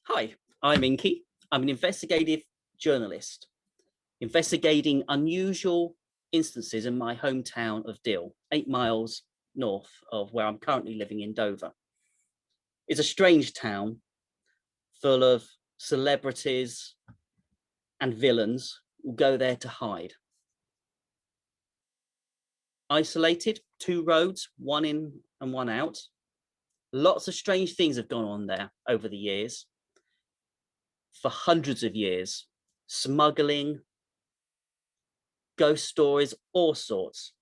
Hi, I'm Inky. I'm an investigative journalist, investigating unusual instances in my hometown of Dill, 8 miles north of where I'm currently living in Dover. It's a strange town full of celebrities and villains who go there to hide. Isolated, 2 roads, one in and one out. Lots of strange things have gone on there over the years. For hundreds of years, smuggling, ghost stories, all sorts.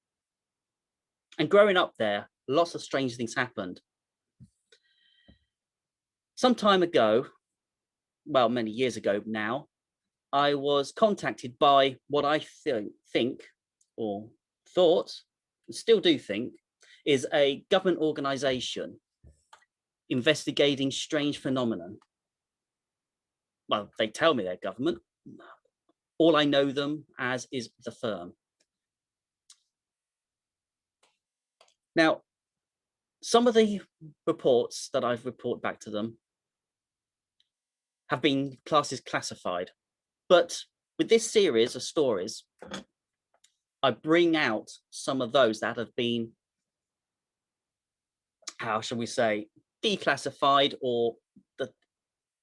And growing up there, lots of strange things happened. Some time ago, well, many years ago now, I was contacted by what I think or thought, and still do think, is a government organization investigating strange phenomenon. Well, they tell me they're government. All I know them as is the firm. Now, some of the reports that I've reported back to them have been classed as classified, but with this series of stories, I bring out some of those that have been, how shall we say, declassified, or the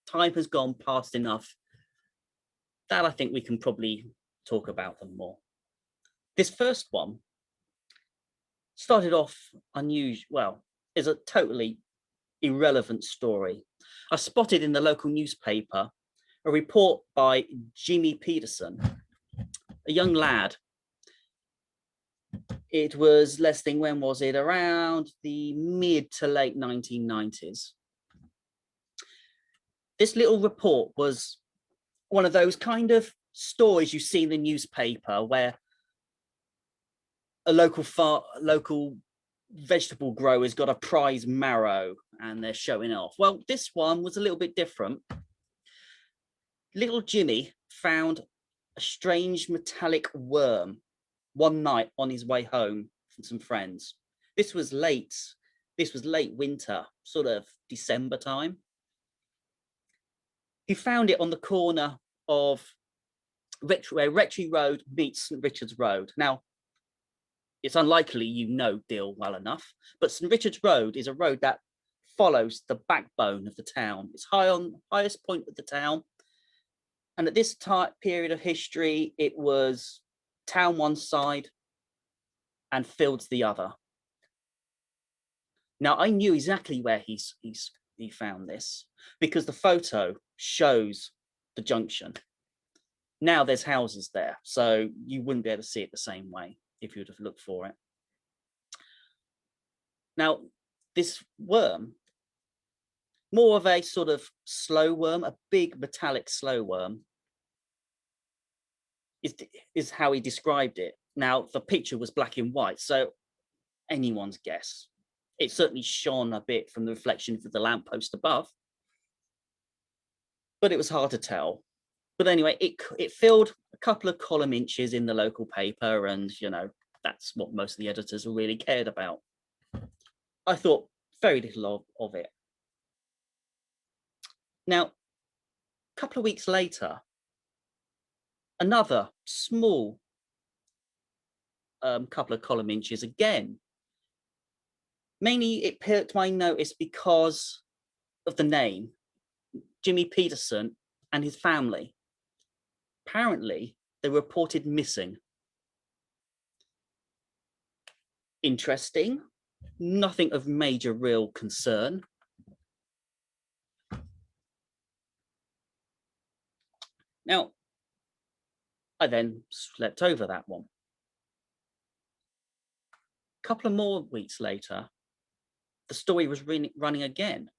time has gone past enough that I think we can probably talk about them more. This first one started off unusual, well, is a totally irrelevant story. I spotted in the local newspaper a report by Jimmy Peterson, a young lad. It was less than, when was it? Around the mid to late 1990s. This little report was one of those kind of stories you see in the newspaper where a local vegetable grower's got a prize marrow and they're showing off. Well, this one was a little bit different. Little Jimmy found a strange metallic worm one night on his way home from some friends. This was late winter, sort of December time. He found it on the corner of where Rectory Road meets St Richard's Road. Now, it's unlikely you know Dill well enough, but St Richard's Road is a road that follows the backbone of the town. It's highest point of the town. And at this period of history, it was town one side and fields the other. Now, I knew exactly where he found this because the photo shows the junction. Now there's houses there, so you wouldn't be able to see it the same way if you would have looked for it. Now, this worm, more of a sort of slow worm, a big metallic slow worm, is how he described it. Now, the picture was black and white, so anyone's guess. It certainly shone a bit from the reflection of the lamppost above, but it was hard to tell. But anyway, it filled a couple of column inches in the local paper, and that's what most of the editors really cared about. I thought very little of it. Now, a couple of weeks later, another small couple of column inches again. Mainly it perked my notice because of the name, Jimmy Peterson and his family. Apparently, they were reported missing. Interesting, nothing of major real concern. Now, I then slept over that one. A couple of more weeks later, the story was running again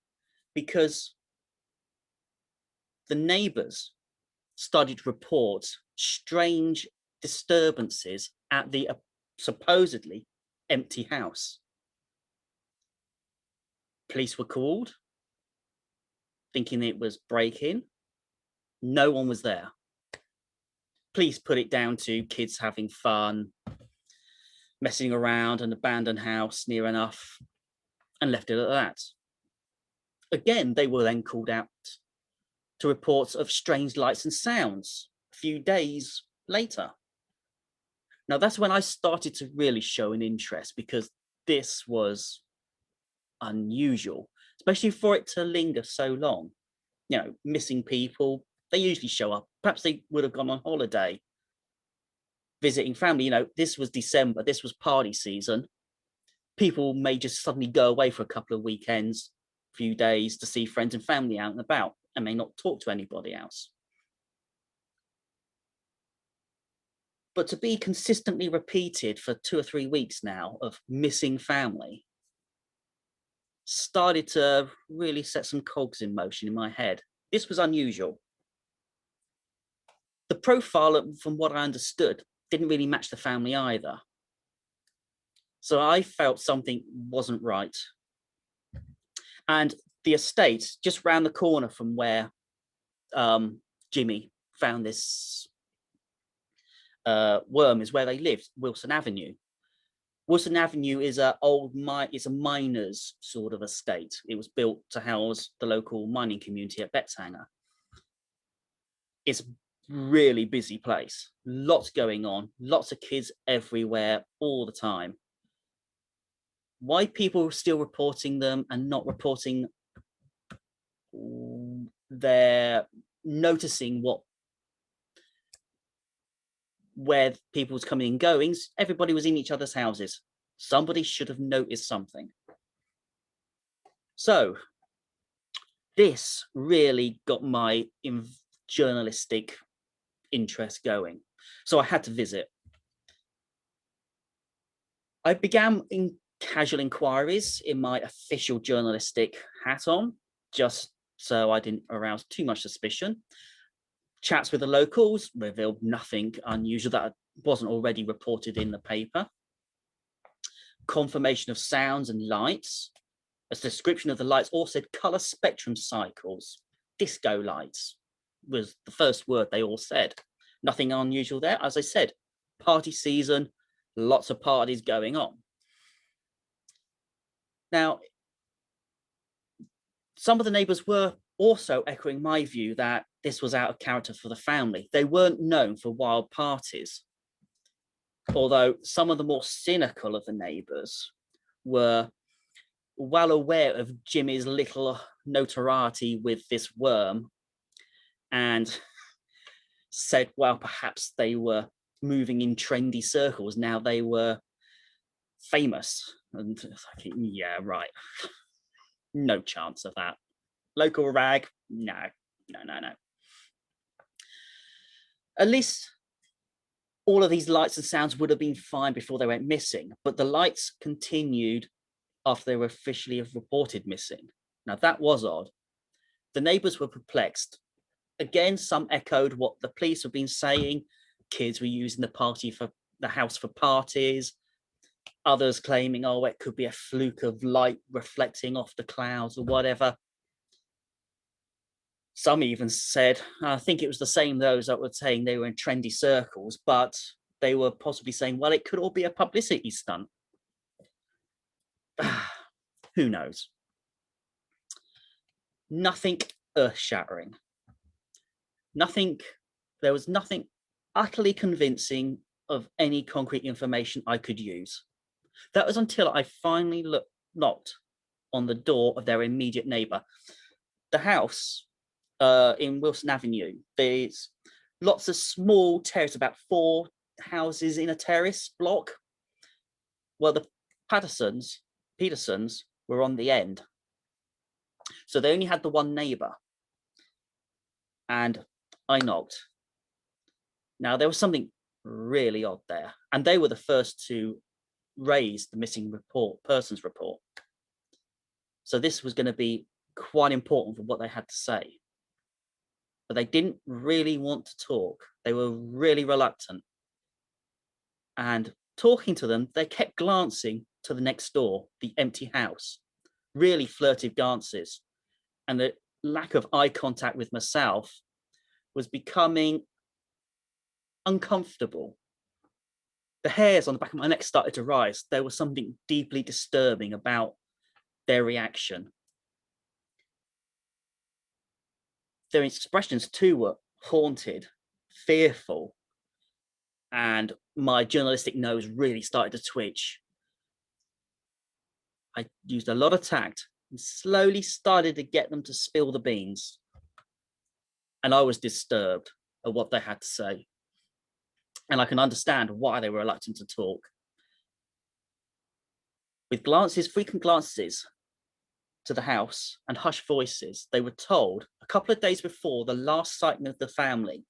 because the neighbors started to report strange disturbances at the supposedly empty house. Police were called, thinking it was break-in. No one was there. Police put it down to kids having fun, messing around an abandoned house near enough, and left it at that. Again, they were then called out to reports of strange lights and sounds a few days later. Now, that's when I started to really show an interest, because this was unusual, especially for it to linger so long. You know, missing people, they usually show up. Perhaps they would have gone on holiday, visiting family. You know, this was December, this was party season. People may just suddenly go away for a couple of weekends, few days, to see friends and family out and about, and may not talk to anybody else. But to be consistently repeated for 2 or 3 weeks now of missing family started to really set some cogs in motion in my head. This was unusual. The profile, from what I understood, didn't really match the family either. So I felt something wasn't right. And the estate just round the corner from where Jimmy found this worm is where they lived, Wilson Avenue. Wilson Avenue is a miner's sort of estate. It was built to house the local mining community at Betshanger. It's a really busy place, lots going on, lots of kids everywhere all the time. Why people are still reporting them and not reporting they're noticing where people was coming and going, everybody was in each other's houses. Somebody should have noticed something. So this really got my journalistic interest going. So I had to visit. I began in casual inquiries in my official journalistic hat on, just so I didn't arouse too much suspicion. Chats with the locals revealed nothing unusual that wasn't already reported in the paper. Confirmation of sounds and lights. A description of the lights all said color spectrum cycles. Disco lights was the first word they all said. Nothing unusual there. As I said, party season, lots of parties going on. Now, some of the neighbors were also echoing my view that this was out of character for the family. They weren't known for wild parties, although some of the more cynical of the neighbors were well aware of Jimmy's little notoriety with this worm and said, well, perhaps they were moving in trendy circles. Now they were famous. And yeah, right. No chance of that. Local rag, no. At least all of these lights and sounds would have been fine before they went missing, but the lights continued after they were officially reported missing. Now that was odd. The neighbors were perplexed. Again, some echoed what the police have been saying. Kids were using the house for parties. Others claiming, oh, it could be a fluke of light reflecting off the clouds or whatever. Some even said, I think it was the same those that were saying they were in trendy circles, but they were possibly saying, well, it could all be a publicity stunt. Who knows? Nothing earth-shattering. There was nothing utterly convincing of any concrete information I could use. That was until I finally knocked on the door of their immediate neighbor. The house in Wilson Avenue, there's lots of small terrace, about 4 houses in a terrace block. Well, the Petersons were on the end. So they only had the one neighbor. And I knocked. Now, there was something really odd there. And they were the first to raise the missing persons report. So this was going to be quite important for what they had to say. But they didn't really want to talk. They were really reluctant. And talking to them, they kept glancing to the next door, the empty house, really flirtive glances. And the lack of eye contact with myself was becoming uncomfortable. The hairs on the back of my neck started to rise. There was something deeply disturbing about their reaction. their expressions too were haunted, fearful, and my journalistic nose really started to twitch. I used a lot of tact and slowly started to get them to spill the beans. And I was disturbed at what they had to say. And I can understand why they were reluctant to talk. With frequent glances to the house and hushed voices, they were told a couple of days before the last sighting of the family,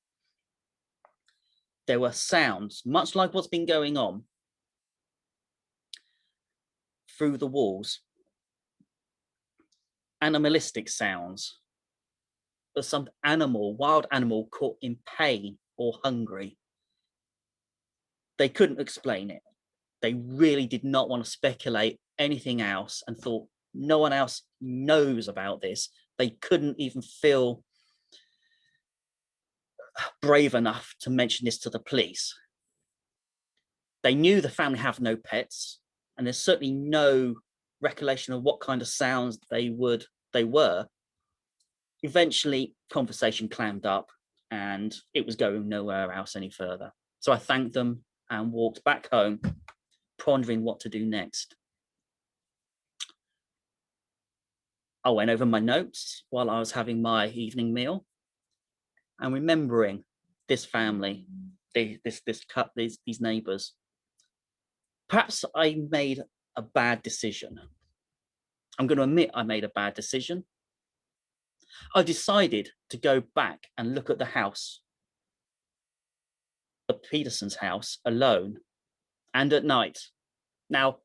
there were sounds, much like what's been going on, through the walls. Animalistic sounds of some animal, wild animal caught in pain or hungry. They couldn't explain it. They really did not want to speculate anything else and thought no one else knows about this. They couldn't even feel brave enough to mention this to the police. They knew the family have no pets, and there's certainly no recollection of what kind of sounds they were. Eventually, conversation clammed up, and it was going nowhere else any further. So I thanked them and walked back home, pondering what to do next. I went over my notes while I was having my evening meal and remembering this family, these neighbors. Perhaps I made a bad decision. I'm going to admit I made a bad decision. I decided to go back and look at the house, the Peterson's house, alone and at night. Now,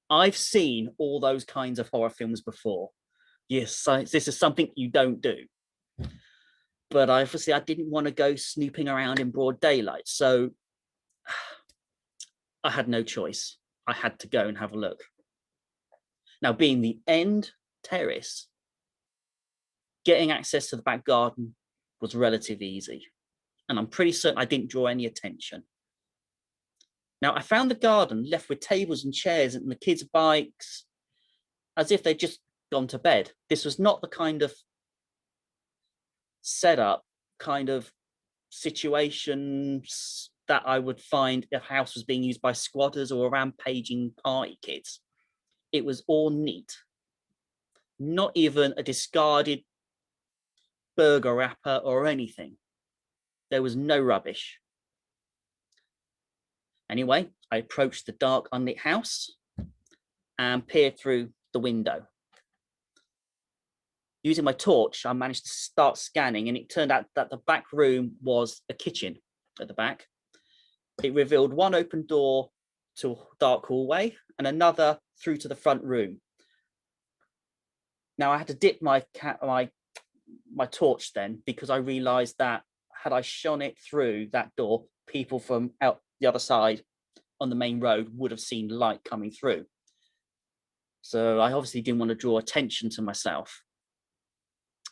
I've seen all those kinds of horror films before. Yes, this is something you don't do. But obviously I didn't want to go snooping around in broad daylight. So I had no choice. I had to go and have a look. Now, being the end terrace, getting access to the back garden was relatively easy. And I'm pretty certain I didn't draw any attention. Now, I found the garden left with tables and chairs and the kids' bikes, as if they'd just gone to bed. This was not the kind of setup, kind of situations that I would find if a house was being used by squatters or rampaging party kids. It was all neat. Not even a discarded burger wrapper or anything. There was no rubbish. Anyway, I approached the dark, unlit house and peered through the window. Using my torch, I managed to start scanning, and it turned out that the back room was a kitchen at the back. It revealed one open door to a dark hallway and another through to the front room. Now, I had to dip my torch then, because I realized that had I shone it through that door, people from out the other side on the main road would have seen light coming through. So I obviously didn't want to draw attention to myself,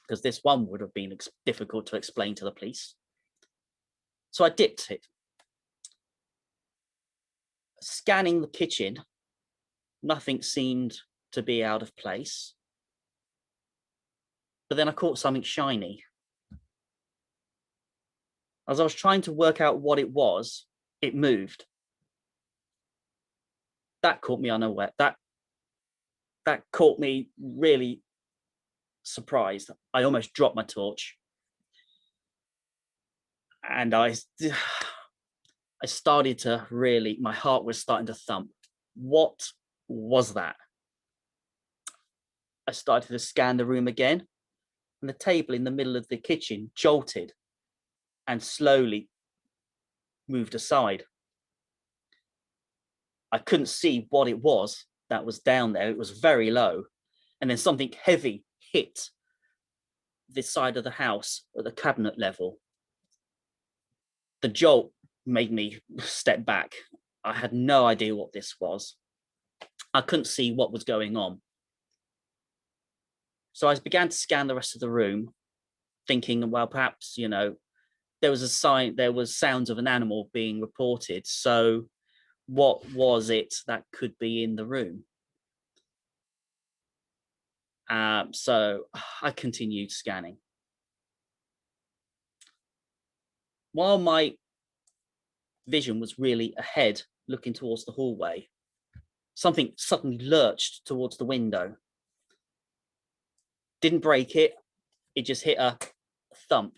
because this one would have been difficult to explain to the police. So I dipped it. Scanning the kitchen, nothing seemed to be out of place. But then I caught something shiny. As I was trying to work out what it was, it moved. That caught me unaware. That caught me really surprised. I almost dropped my torch. And I started to really, my heart was starting to thump. What was that? I started to scan the room again, and the table in the middle of the kitchen jolted and slowly moved aside. I couldn't see what it was that was down there. It was very low. And then something heavy hit this side of the house at the cabinet level. The jolt made me step back. I had no idea what this was. I couldn't see what was going on. So I began to scan the rest of the room, thinking, well, perhaps, there was a sign, there was sounds of an animal being reported. So what was it that could be in the room? So I continued scanning. while my vision was really ahead, looking towards the hallway, something suddenly lurched towards the window. Didn't break it, it just hit a thump.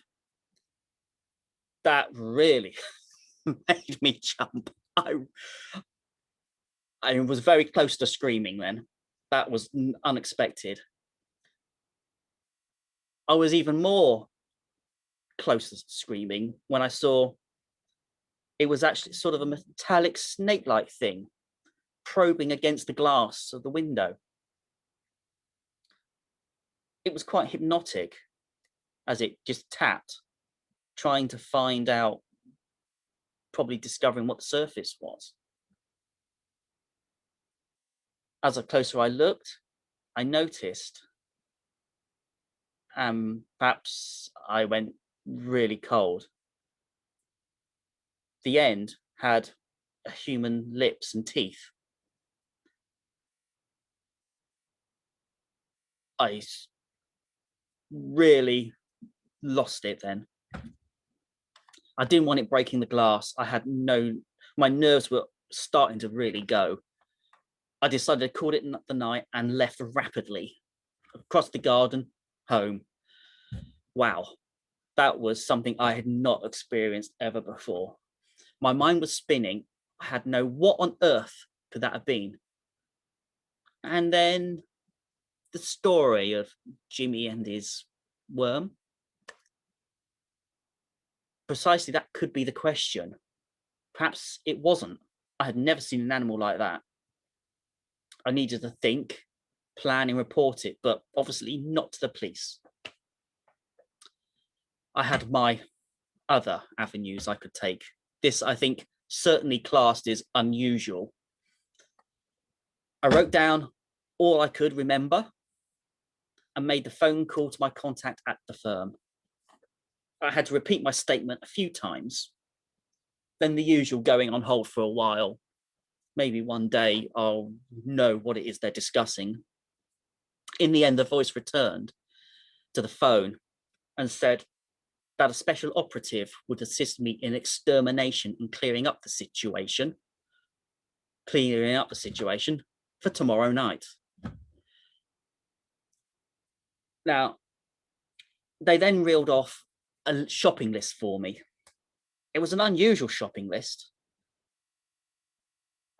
That really made me jump. I was very close to screaming then. That was unexpected. I was even more close to screaming when I saw it was actually sort of a metallic snake-like thing probing against the glass of the window. It was quite hypnotic as it just tapped, trying to find out, probably discovering what the surface was. As closer I looked, I noticed, perhaps I went really cold. The end had human lips and teeth. I really lost it then. I didn't want it breaking the glass. My nerves were starting to really go. I decided to call it the night and left rapidly across the garden, home. Wow, that was something I had not experienced ever before. My mind was spinning. I had no, what on earth could that have been? And then the story of Jimmy and his worm. Precisely, that could be the question. Perhaps it wasn't. I had never seen an animal like that. I needed to think, plan, and report it, but obviously not to the police. I had my other avenues I could take. This, I think, certainly classed as unusual. I wrote down all I could remember and made the phone call to my contact at the firm. I had to repeat my statement a few times, then the usual going on hold for a while. Maybe one day I'll know what it is they're discussing. In the end, the voice returned to the phone and said that a special operative would assist me in extermination and clearing up the situation for tomorrow night. Now, they then reeled off a shopping list for me. It was an unusual shopping list.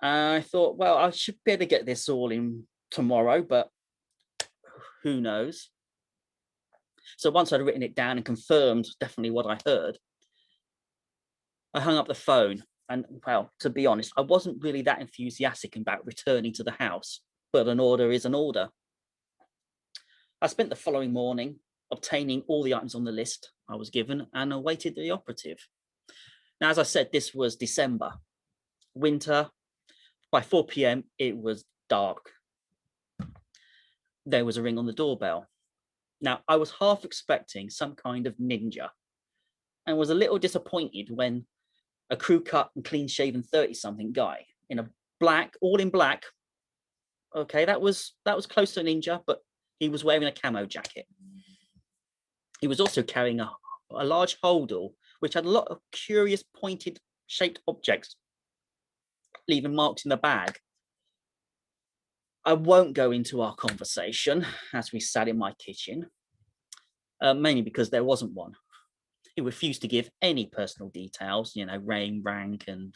I thought, well, I should be able to get this all in tomorrow, but who knows? So once I'd written it down and confirmed definitely what I heard, I hung up the phone. And well, to be honest, I wasn't really that enthusiastic about returning to the house, but an order is an order. I spent the following morning obtaining all the items on the list I was given and awaited the operative. Now, as I said, this was December, winter. By 4 p.m, it was dark. There was a ring on the doorbell. Now, I was half expecting some kind of ninja and was a little disappointed when a crew cut and clean shaven 30-something guy in a black, all in black. Okay, that was close to a ninja, but he was wearing a camo jacket. He was also carrying a large holdall, which had a lot of curious pointed shaped objects, leaving marks in the bag. I won't go into our conversation as we sat in my kitchen, mainly because there wasn't one. He refused to give any personal details, name, rank, and,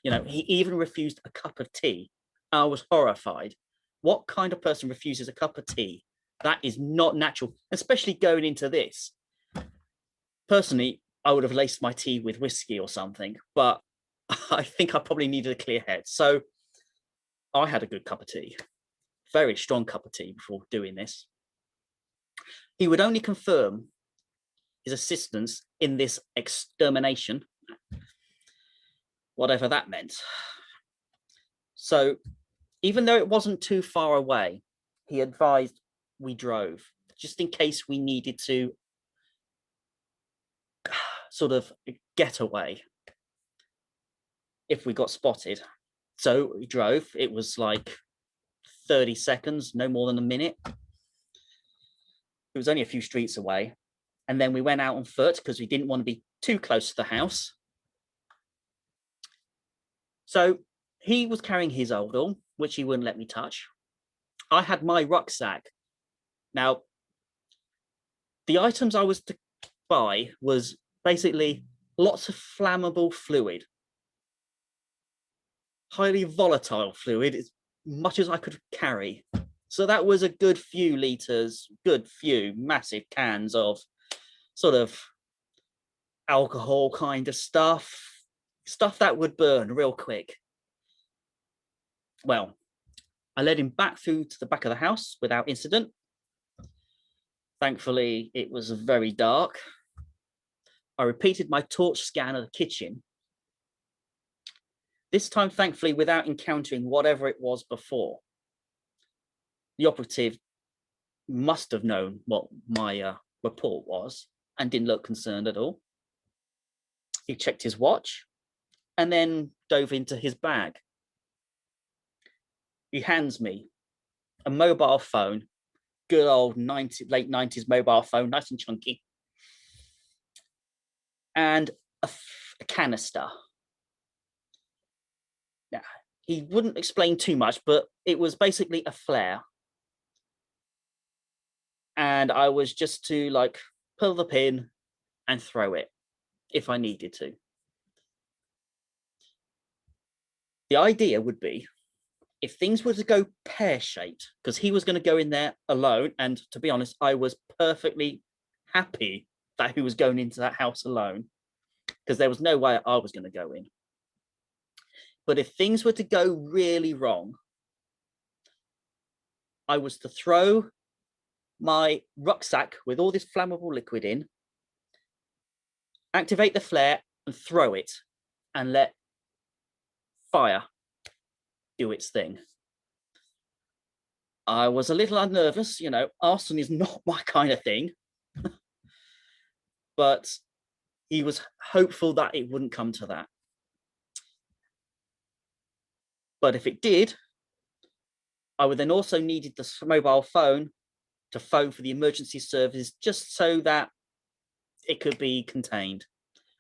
he even refused a cup of tea. I was horrified. What kind of person refuses a cup of tea? That is not natural, especially going into this. Personally, I would have laced my tea with whiskey or something, but I think I probably needed a clear head. So I had a good cup of tea, very strong cup of tea before doing this. He would only confirm his assistance in this extermination, whatever that meant. So even though it wasn't too far away, he advised we drove, just in case we needed to sort of get away if we got spotted. So we drove. It was like 30 seconds, no more than a minute. It was only a few streets away. And then we went out on foot because we didn't want to be too close to the house. So he was carrying his odal, which he wouldn't let me touch. I had my rucksack. Now, the items I was to buy was basically lots of flammable fluid, highly volatile fluid, as much as I could carry. So that was a good few liters, massive cans of sort of alcohol kind of stuff that would burn real quick. Well, I led him back through to the back of the house without incident. Thankfully, it was very dark. I repeated my torch scan of the kitchen. This time, thankfully, without encountering whatever it was before. The operative must have known what my report was and didn't look concerned at all. He checked his watch and then dove into his bag. He hands me a mobile phone, good old late 90s mobile phone, nice and chunky, and a canister. Now, he wouldn't explain too much, but it was basically a flare. And I was just to like pull the pin and throw it if I needed to. The idea would be, if things were to go pear-shaped, because he was going to go in there alone, and to be honest, I was perfectly happy that he was going into that house alone, because there was no way I was going to go in. But if things were to go really wrong, I was to throw my rucksack with all this flammable liquid in, activate the flare and throw it, and let fire do its thing. I was a little nervous, you know, arson is not my kind of thing, but he was hopeful that it wouldn't come to that. But if it did, I would then also needed the mobile phone to phone for the emergency service just so that it could be contained,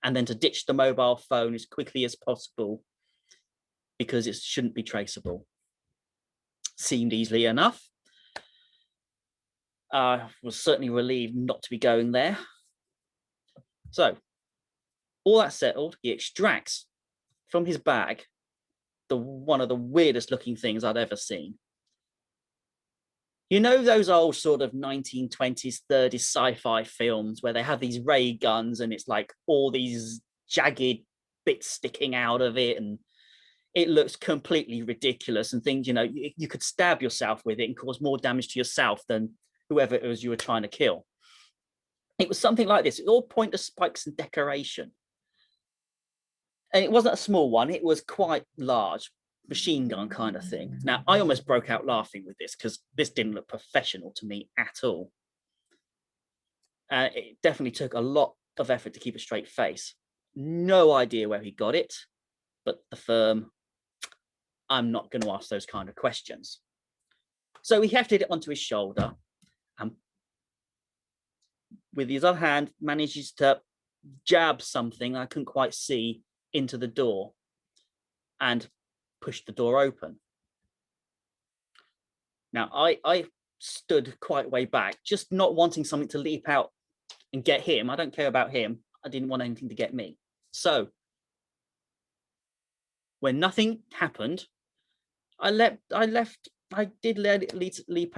and then to ditch the mobile phone as quickly as possible because it shouldn't be traceable. Seemed easily enough. I was certainly relieved not to be going there. So, all that settled, he extracts from his bag one of the weirdest looking things I'd ever seen. You know those old sort of 1920s, 30s sci-fi films where they have these ray guns and it's like all these jagged bits sticking out of it and it looks completely ridiculous and things, you know, you could stab yourself with it and cause more damage to yourself than whoever it was you were trying to kill. It was something like this. It was all pointless spikes and decoration. And it wasn't a small one. It was quite large, machine gun kind of thing. Now, I almost broke out laughing with this because this didn't look professional to me at all. It definitely took a lot of effort to keep a straight face. No idea where he got it, but the firm, I'm not going to ask those kind of questions. So he hefted it onto his shoulder and with his other hand manages to jab something I couldn't quite see into the door and pushed the door open. Now, I stood quite way back, just not wanting something to leap out and get him. I don't care about him. I didn't want anything to get me. So when nothing happened, I did let it leap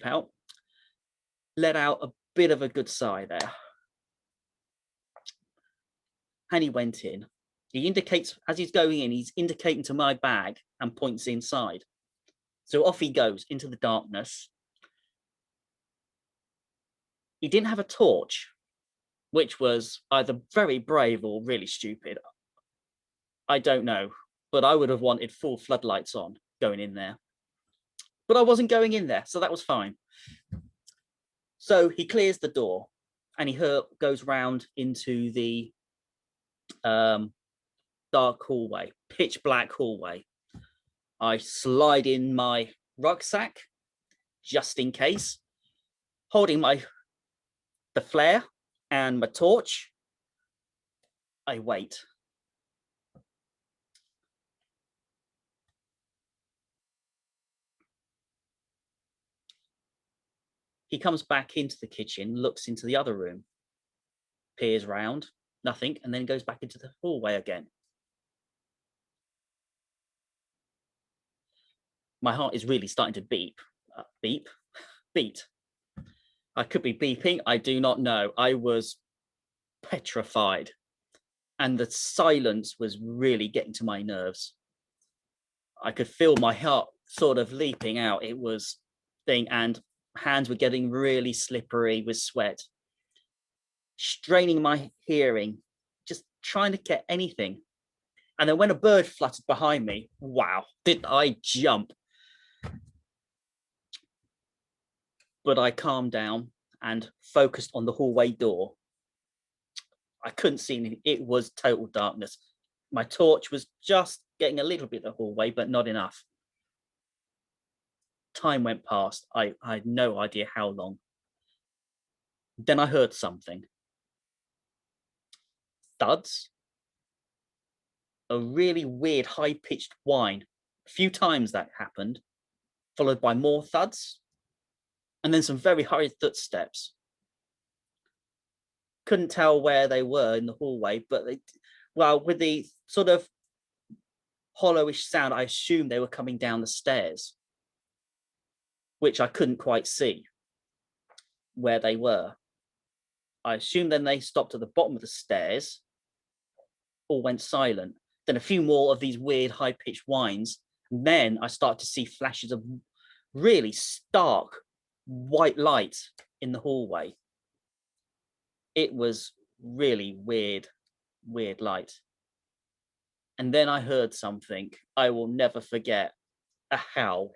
out, let out a bit of a good sigh there. And he went in. He indicates, as he's going in, he's indicating to my bag and points inside. So off he goes into the darkness. He didn't have a torch, which was either very brave or really stupid. I don't know, but I would have wanted full floodlights on going in there. But I wasn't going in there, so that was fine. So he clears the door and he goes round into the dark hallway, pitch black hallway. I slide in my rucksack just in case, holding the flare and my torch. I wait. He comes back into the kitchen, looks into the other room, peers round, nothing, and then goes back into the hallway again. My heart is really starting to beep. Beat. I could be beeping, I do not know. I was petrified, and the silence was really getting to my nerves. I could feel my heart sort of leaping out. It was thing, and hands were getting really slippery with sweat, straining my hearing, just trying to get anything. And then when a bird fluttered behind me, wow, did I jump. But I calmed down and focused on the hallway door. I couldn't see anything. It was total darkness. My torch was just getting a little bit of the hallway, but not enough. Time went past. I had no idea how long. Then I heard something. Thuds. A really weird high-pitched whine. A few times that happened, followed by more thuds, and then some very hurried footsteps. Couldn't tell where they were in the hallway, but with the sort of hollowish sound, I assumed they were coming down the stairs, which I couldn't quite see where they were. I assumed then they stopped at the bottom of the stairs, all went silent. Then a few more of these weird high-pitched whines, and then I started to see flashes of really stark white light in the hallway. It was really weird light. And then I heard something I will never forget, a howl.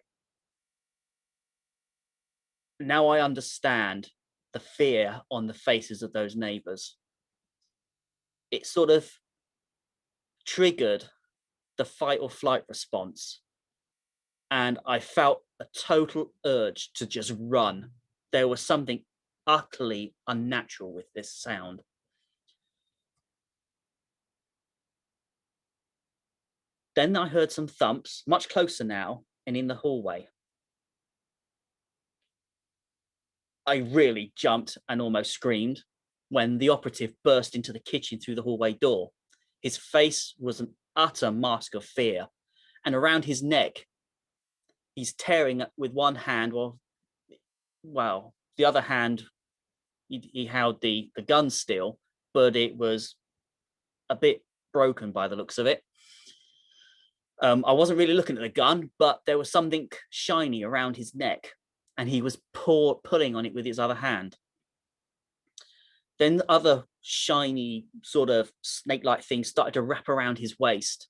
Now I understand the fear on the faces of those neighbors. It sort of triggered the fight or flight response. And I felt a total urge to just run. There was something utterly unnatural with this sound. Then I heard some thumps, much closer now, and in the hallway. I really jumped and almost screamed when the operative burst into the kitchen through the hallway door. His face was an utter mask of fear, and around his neck, he's tearing with one hand, well, the other hand, he held the gun still, but it was a bit broken by the looks of it. I wasn't really looking at the gun, but there was something shiny around his neck, and he was pulling on it with his other hand. Then the other shiny sort of snake-like thing started to wrap around his waist,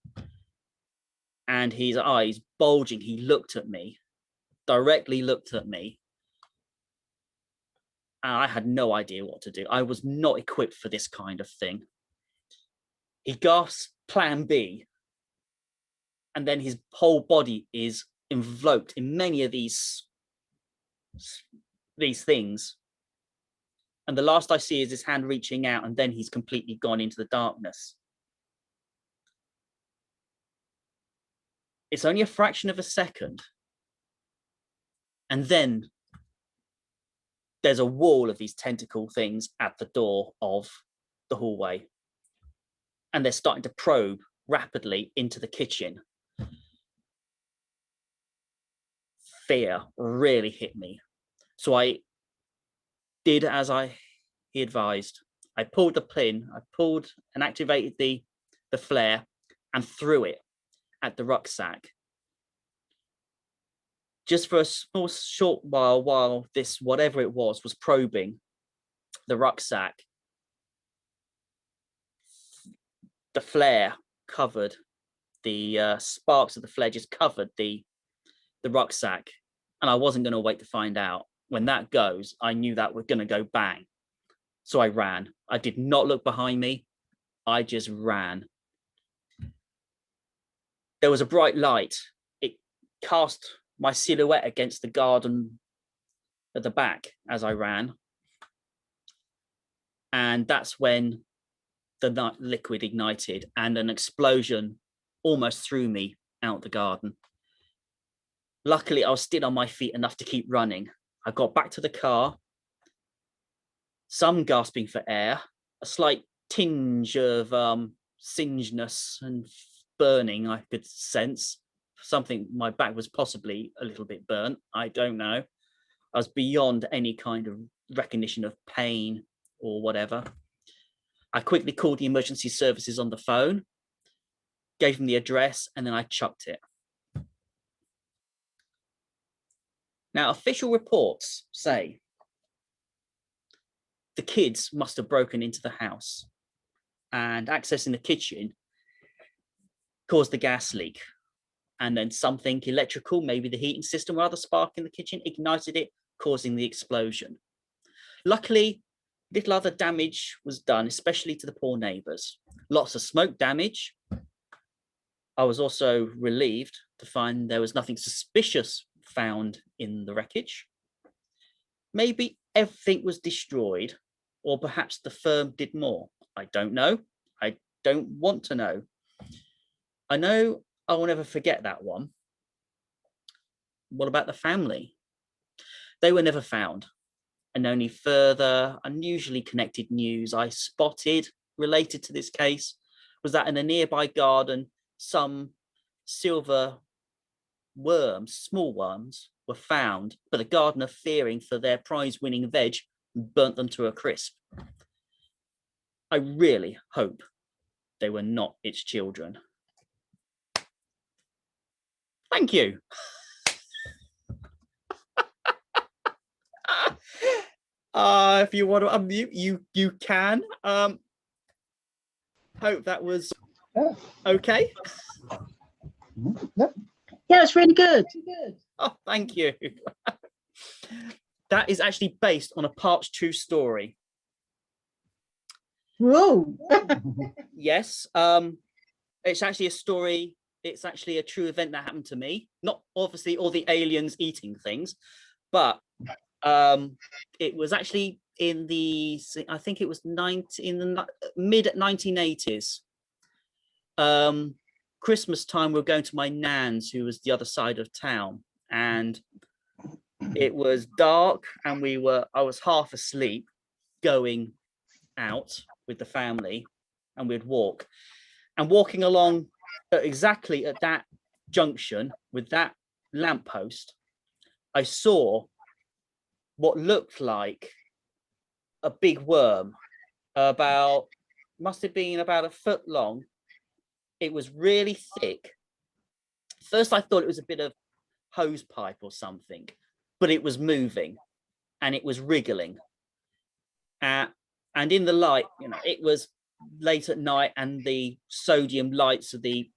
and his eyes bulging, he looked at me, directly looked at me, and I had no idea what to do. I was not equipped for this kind of thing. He gasped, "Plan B," and then his whole body is enveloped in many of these things. And the last I see is his hand reaching out, and then he's completely gone into the darkness. It's only a fraction of a second. And then there's a wall of these tentacle things at the door of the hallway. And they're starting to probe rapidly into the kitchen. Fear really hit me. So I did as he advised. I pulled the pin, I pulled and activated the flare and threw it at the rucksack. Just for a small short while this, whatever it was probing the rucksack, the flare covered, the sparks of the flare just covered the rucksack, and I wasn't going to wait to find out. When that goes, I knew that we're going to go bang. So I ran. I did not look behind me. I just ran. There was a bright light. It cast my silhouette against the garden at the back as I ran. And that's when the liquid ignited and an explosion almost threw me out the garden. Luckily, I was still on my feet enough to keep running. I got back to the car, some gasping for air, a slight tinge of singeness and burning I could sense. Something, my back was possibly a little bit burnt. I don't know. I was beyond any kind of recognition of pain or whatever. I quickly called the emergency services on the phone, gave them the address, and then I chucked it. Now, official reports say the kids must have broken into the house and accessing the kitchen caused the gas leak. And then something electrical, maybe the heating system or other spark in the kitchen, ignited it, causing the explosion. Luckily, little other damage was done, especially to the poor neighbours. Lots of smoke damage. I was also relieved to find there was nothing suspicious found in the wreckage. Maybe everything was destroyed, or perhaps the firm did more. I don't know. I don't want to know. I know I will never forget that one. What about the family? They were never found. And only further unusually connected news I spotted related to this case was that in a nearby garden, some silver worms, small worms, were found, but the gardener, fearing for their prize-winning veg, burnt them to a crisp. I really hope they were not its children. Thank you. If you want to unmute, you can. Hope that was okay. Yeah, it's really good. Oh, thank you. That is actually based on a part true story. Whoa. Yes. It's actually a story. It's actually a true event that happened to me. Not obviously all the aliens eating things, but it was actually in the, I think it was in the mid 1980s. Christmas time, we were going to my nan's, who was the other side of town, and it was dark, and I was half asleep going out with the family, and we'd walk. And walking along exactly at that junction with that lamppost, I saw what looked like a big worm, must have been about a foot long. It was really thick. First, I thought it was a bit of hose pipe or something, but it was moving and it was wriggling. And in the light, it was late at night, and the sodium lights of the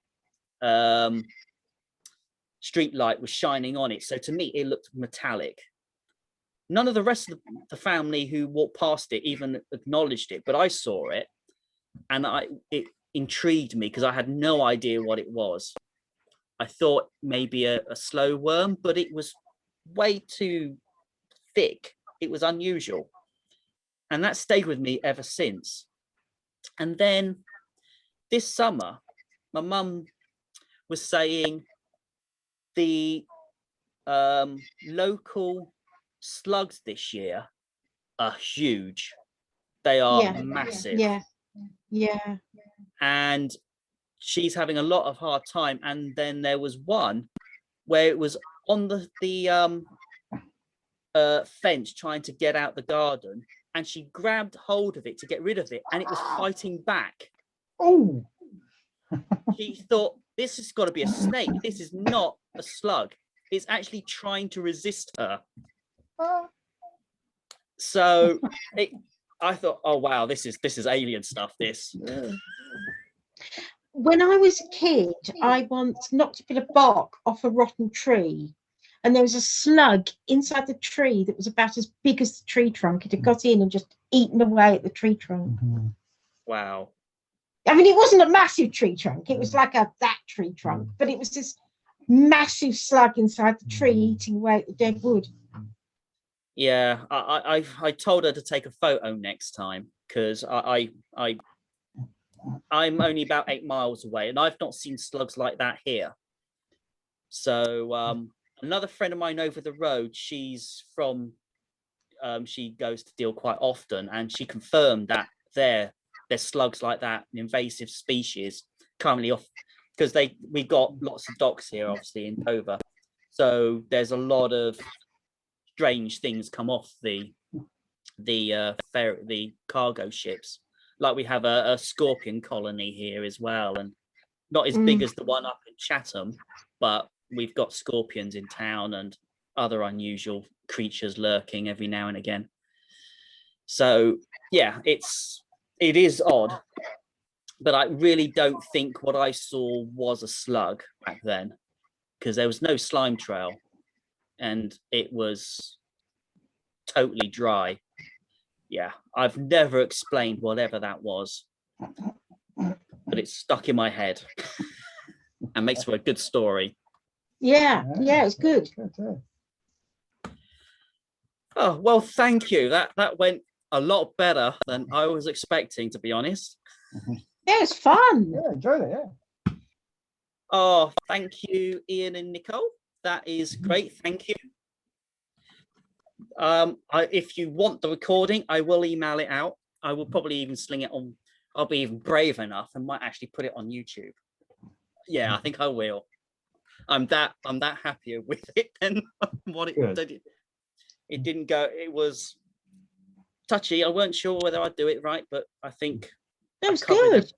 street light was shining on it. So to me, it looked metallic. None of the rest of the family who walked past it even acknowledged it, but I saw it, and it intrigued me because I had no idea what it was. I thought maybe a slow worm, but it was way too thick. It was unusual. And that stayed with me ever since. And then this summer, my mum was saying the local slugs this year are huge. They are massive. Yeah. And she's having a lot of hard time. And then there was one where it was on the fence trying to get out the garden, and she grabbed hold of it to get rid of it, and it was fighting back. Oh. She thought, this has got to be a snake. This is not a slug. It's actually trying to resist her. So I thought, oh wow, this is alien stuff. This. When I was a kid, I once knocked a bit of bark off a rotten tree, and there was a slug inside the tree that was about as big as the tree trunk. It had got in and just eaten away at the tree trunk. Wow. I mean, it wasn't a massive tree trunk. It was like that tree trunk, but it was this massive slug inside the tree eating away at the dead wood. Yeah, I told her to take a photo next time, because I I'm only about 8 miles away, and I've not seen slugs like that here. So another friend of mine over the road, she's from, she goes to deal quite often, and she confirmed that there's slugs like that, an invasive species currently off, because we got lots of docks here, obviously in Dover. So there's a lot of strange things come off the cargo ships. Like we have a scorpion colony here as well, and not as big as the one up in Chatham, but we've got scorpions in town and other unusual creatures lurking every now and again. So yeah, it is odd, but I really don't think what I saw was a slug back then, because there was no slime trail and it was totally dry. Yeah, I've never explained whatever that was, but it's stuck in my head and makes for a good story. Yeah, it's good. Oh, well, thank you. That went a lot better than I was expecting, to be honest. Yeah, it's fun. Yeah, enjoyed it, yeah. Oh, thank you, Ian and Nicole. That is great. Thank you. If you want the recording, I will email it out. I will probably even sling it on. I'll be even brave enough and might actually put it on YouTube. Yeah, I think I will. I'm that happier with it than what it did. It didn't go. It was touchy. I weren't sure whether I'd do it right, but I think that was good.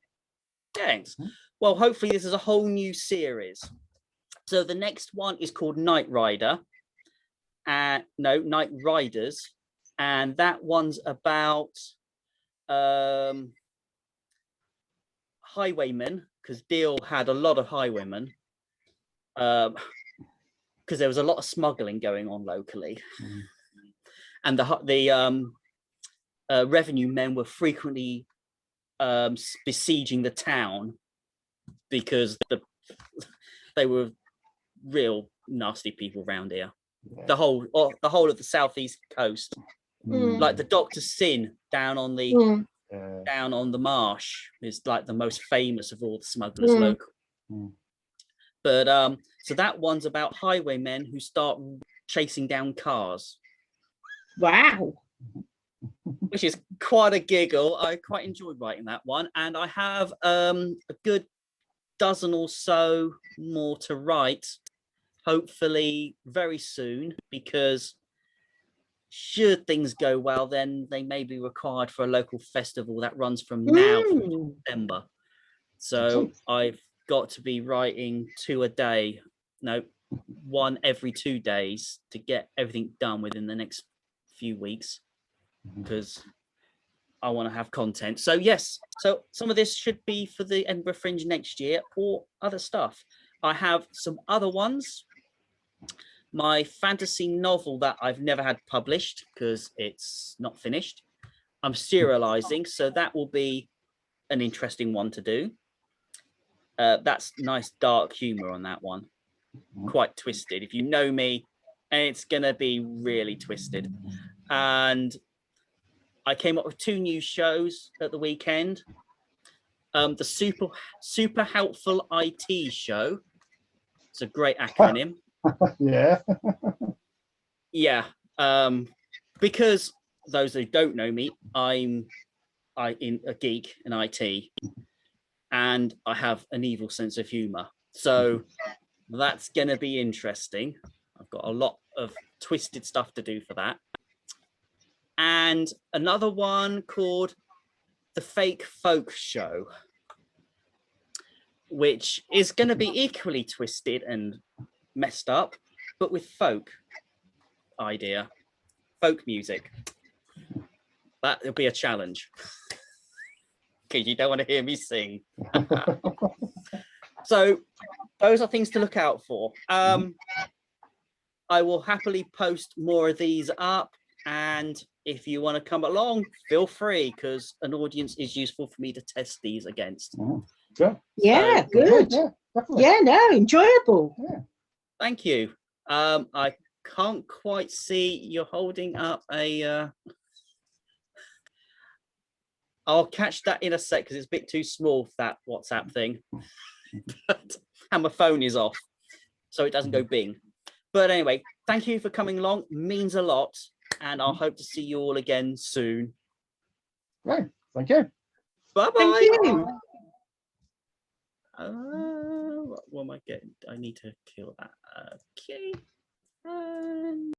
Thanks. Well, hopefully this is a whole new series. So the next one is called Night Rider. Night Riders, and that one's about highwaymen, because Deal had a lot of highwaymen, because there was a lot of smuggling going on locally, and the revenue men were frequently besieging the town because they were real nasty people around here. The whole of the southeast coast, like the Dr. Sin down on the marsh is like the most famous of all the smugglers local. But so that one's about highwaymen who start chasing down cars. Wow. Which is quite a giggle. I quite enjoyed writing that one, and I have a good dozen or so more to write, hopefully very soon, because should things go well, then they may be required for a local festival that runs from now to September. So I've got to be writing 2 a day, no, 1 every 2 days to get everything done within the next few weeks, because I want to have content. So yes, so some of this should be for the Edinburgh Fringe next year or other stuff. I have some other ones. My fantasy novel that I've never had published because it's not finished, I'm serializing, so that will be an interesting one to do. That's nice dark humor on that one, quite twisted if you know me, and it's gonna be really twisted. And I came up with 2 new shows at the weekend. The super helpful IT show. It's a great acronym. Yeah. Because those who don't know me, I'm a geek in IT, and I have an evil sense of humor. So that's gonna be interesting. I've got a lot of twisted stuff to do for that. And another one called The Fake Folk Show, which is going to be equally twisted and messed up, but with folk music. That'll be a challenge, because you don't want to hear me sing. So those are things to look out for. I will happily post more of these up, and if you want to come along, feel free, because an audience is useful for me to test these against. Yeah, good. Yeah, no, enjoyable. Thank you. I can't quite see, you're holding up a I'll catch that in a sec because it's a bit too small for that WhatsApp thing. And my phone is off, so it doesn't go bing. But anyway, thank you for coming along. Means a lot. And I'll hope to see you all again soon. Right. Thank you. Bye-bye. Thank you. What am I getting? I need to kill that. Okay.